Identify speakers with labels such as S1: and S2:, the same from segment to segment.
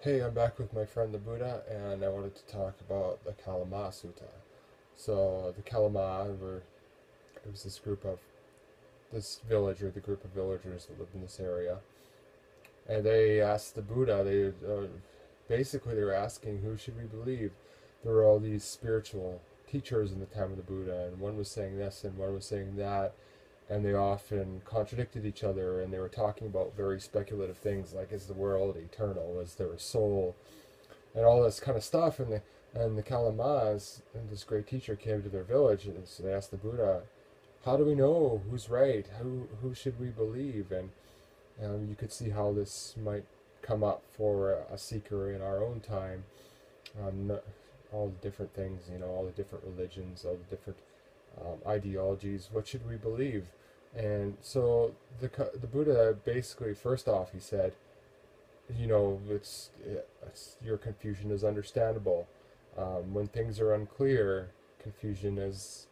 S1: Hey, I'm back with my friend the Buddha, and I wanted to talk about the Kalama Sutta. So the Kalama it was this village or the group of villagers that lived in this area, and they asked the Buddha. Basically they were asking, who should we believe? There were all these spiritual teachers in the time of the Buddha, and one was saying this and one was saying that, and they often contradicted each other, and they were talking about very speculative things like, is the world eternal? Is there a soul? And all this kind of stuff. And the Kalamas and this great teacher came to their village, and so they asked the Buddha, "How do we know who's right? Who should we believe?" And you could see how this might come up for a seeker in our own time. Um, all the different things, all the different religions, all the different ideologies. What should we believe? And so the Buddha basically, first off, he said, it's your confusion is understandable. When things are unclear, confusion is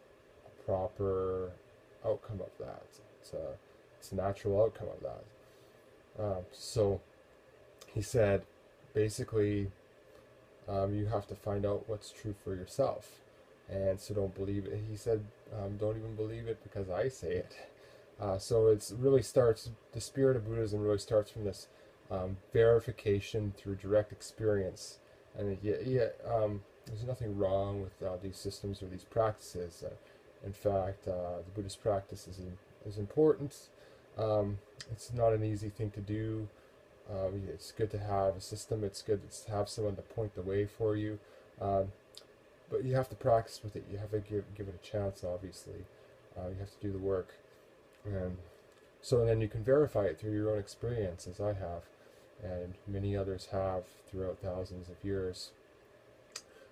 S1: a proper outcome of that. It's a natural outcome of that. So he said, basically, you have to find out what's true for yourself, and so don't believe it. He said, don't even believe it because I say it. So it's really starts. The spirit of Buddhism really starts from this verification through direct experience. And there's nothing wrong with these systems or these practices. In fact, the Buddhist practice is important. It's not an easy thing to do. It's good to have a system. It's good to have someone to point the way for you. Um, but you have to practice with it. You have to give it a chance, obviously. You have to do the work. And so then you can verify it through your own experience, as I have, and many others have throughout thousands of years.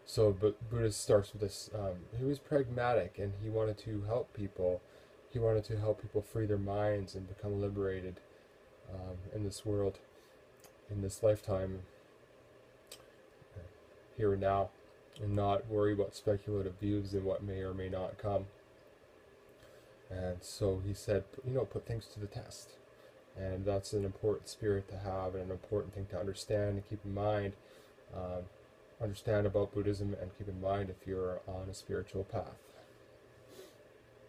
S1: So, but Buddha starts with this. He was pragmatic, and he wanted to help people. He wanted to help people free their minds and become liberated in this world, in this lifetime, here and now, and not worry about speculative views and what may or may not come. And so he said, put things to the test. And that's an important spirit to have and an important thing to understand and keep in mind. Understand about Buddhism and keep in mind if you're on a spiritual path.